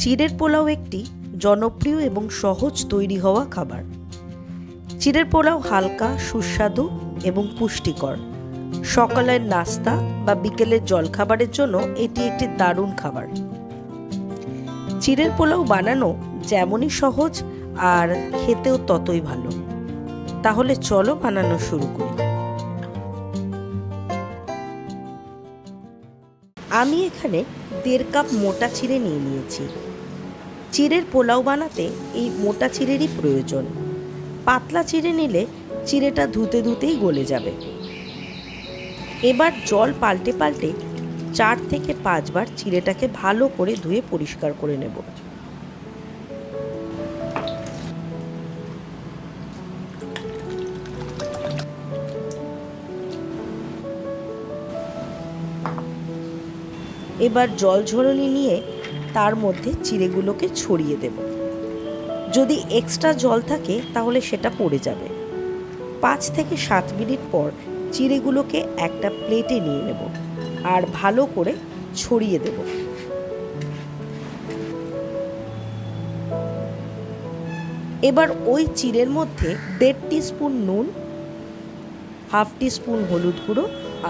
চিড়ের পোলাও একটি জনপ্রিয় এবং সহজ তৈরি হওয়া খাবার। চিড়ের পোলাও হালকা, সুস্বাদু এবং পুষ্টিকর। সকালের নাস্তা বা বিকেলের জলখাবারের জন্য এটি একটি দারুণ খাবার। চিড়ের পোলাও বানানো যেমনই সহজ আর খেতেও ততই ভালো। তাহলে চলো বানানো শুরু করি। আমি এখানে 1.5 কাপ মোটা চিড়ে নিয়ে নিয়েছি। চিড়ের পোলাও বানাতে এই মোটা চিড়েরই প্রয়োজন। পাতলা চিড়ে নিলে চিড়েটা ধুতেই গলে যাবে। এবার জল পাল্টে 4 থেকে 5 বার চিড়েটাকে ভালো করে ধুয়ে পরিষ্কার করে নেব। এবার জল ঝরনি নিয়ে তার মধ্যে চিড়েগুলোকে ছড়িয়ে দেব। যদি এক্সট্রা জল থাকে তাহলে সেটা পড়ে যাবে। 5 থেকে 7 মিনিট পর চিড়েগুলোকে একটা প্লেটে নিয়ে নেব আর ভালো করে ছড়িয়ে দেব। এবার ওই চিড়ের মধ্যে 1.5 টিস্পুন নুন, 1/2 টিস্পুন হলুদ গুঁড়ো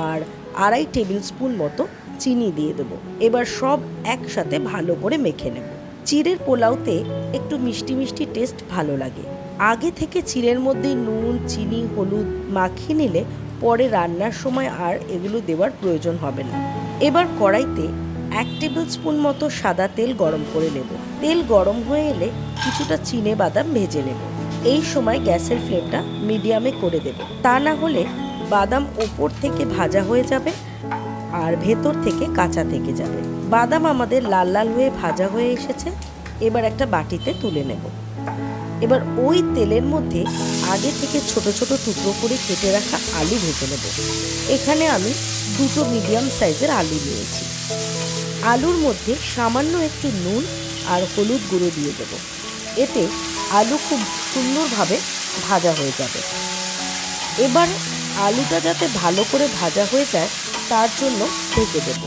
আর 2.5 টেবিল স্পুন মতো চিনি দিয়ে দেবো। এবার সব একসাথে ভালো করে মেখে নেব। চিড়ের পোলাওতে একটু মিষ্টি মিষ্টি টেস্ট ভালো লাগে। আগে থেকে চিড়ের মধ্যে নুন, চিনি, হলুদ মাখিয়ে নিলে পরে রান্নার সময় আর এগুলো দেওয়ার প্রয়োজন হবে না। এবার কড়াইতে 1 টেবিল স্পুন মতো সাদা তেল গরম করে নেব। তেল গরম হয়ে এলে কিছুটা চিনে বাদাম ভেজে নেব। এই সময় গ্যাসের ফ্লেমটা মিডিয়ামে করে দেব, তা না হলে বাদাম ওপর থেকে ভাজা হয়ে যাবে আর ভেতর থেকে কাঁচা থেকে যাবে। বাদাম আমাদের লাল লাল হয়ে ভাজা হয়ে এসেছে। এবার একটা বাটিতে তুলে নেব। এবার ওই তেলের মধ্যে আগে থেকে ছোট ছোট টুকরো করে কেটে রাখা আলু ভেজে নেব। এখানে আমি 2টো মিডিয়াম সাইজের আলু নিয়েছি। আলুর মধ্যে সামান্য একটু নুন আর হলুদ গুঁড়ো দিয়ে দেব। এতে আলু খুব সুন্দরভাবে ভাজা হয়ে যাবে। এবার আলুটা যাতে ভালো করে ভাজা হয়ে যায় তার জন্য ঢেকে দেব।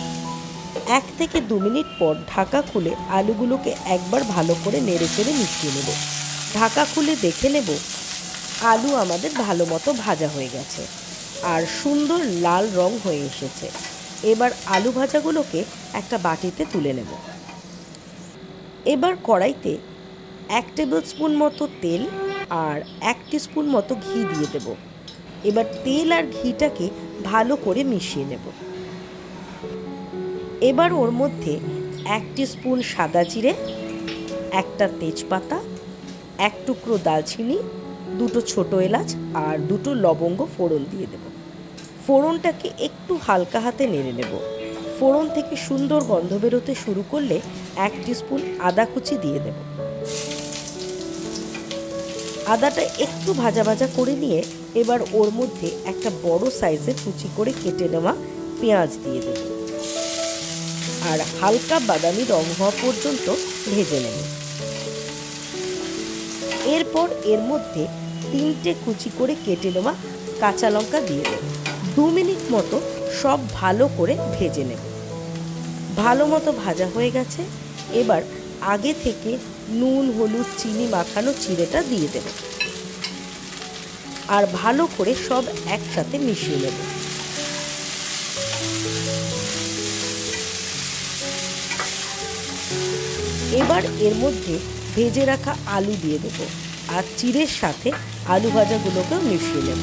1 থেকে 2 মিনিট পর ঢাকা খুলে আলুগুলোকে একবার ভালো করে নেড়েচেড়ে মিশিয়ে নেব। ঢাকা খুলে দেখে নেব আলু আমাদের ভালো মতো ভাজা হয়ে গেছে আর সুন্দর লাল রং হয়ে এসেছে। এবার আলু ভাজাগুলোকে একটা বাটিতে তুলে নেব। এবার কড়াইতে 1 টেবিল স্পুন মতো তেল আর 1 টিস্পুন মতো ঘি দিয়ে দেব। এবার তেল আর ঘিটাকে ভালো করে মিশিয়ে নেব। এবার ওর মধ্যে 1 টিস্পুন সাদা জিরে, 1টা তেজপাতা, 1 টুকরো দালচিনি, 2টো ছোট এলাচ আর 2টো লবঙ্গ ফোড়ন দিয়ে দেব। ফোড়নটাকে একটু হালকা হাতে নেড়ে নেব। ফোড়ন থেকে সুন্দর গন্ধ বেরোতে শুরু করলে 1 টিস্পুন আদা কুচি দিয়ে দেব। আদাটা একটু ভাজা ভাজা করে নিয়ে এবার ওর মধ্যে একটা বড় সাইজের কুচি করে কেটে নেওয়া পেঁয়াজ দিয়ে দেব আর হালকা বাদামি রং হওয়া পর্যন্ত ভেজে নেব। এরপর এর মধ্যে 3টে কুচি করে কেটে নেওয়া কাঁচা লঙ্কা দিয়ে দেব। 2 মিনিট মতো সব ভালো করে ভেজে নেব। ভালো মতো ভাজা হয়ে গেছে। এবার আগে থেকে নুন, হলুদ, চিনি মাখানো চিড়েটা দিয়ে দেব আর ভালো করে সব একসাথে মিশিয়ে নেব। এবার এর মধ্যে ভেজে রাখা আলু দিয়ে দেব আর চিড়ের সাথে আলু ভাজাগুলোকেও মিশিয়ে নেব।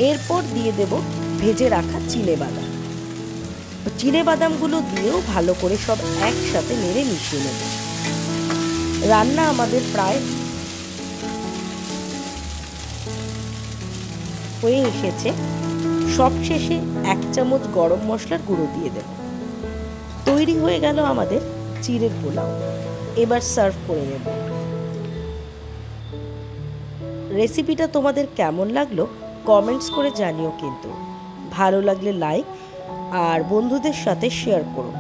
এরপর দিয়ে দেব ভেজে রাখা চিনে বাদাম। চিনে বাদামগুলো দিয়েও ভালো করে সব একসাথে নেড়ে মিশিয়ে নেব। রান্না আমাদের প্রায় হয়ে এসেছে। সবশেষে 1 চামচ গরম মশলার গুঁড়ো দিয়ে দেব। তৈরি হয়ে গেল আমাদের চিড়ের পোলাও। এবার সার্ভ করে নেব। রেসিপিটা তোমাদের কেমন লাগলো কমেন্টস করে জানিও কিন্তু। ভালো লাগলে লাইক আর বন্ধুদের সাথে শেয়ার করো।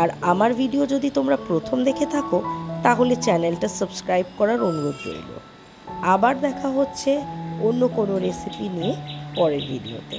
আর আমার ভিডিও যদি তোমরা প্রথম দেখে থাকো তাহলে চ্যানেলটা সাবস্ক্রাইব করার অনুরোধ রইল। আবার দেখা হচ্ছে অন্য কোনো রেসিপি নিয়ে পরের ভিডিওতে।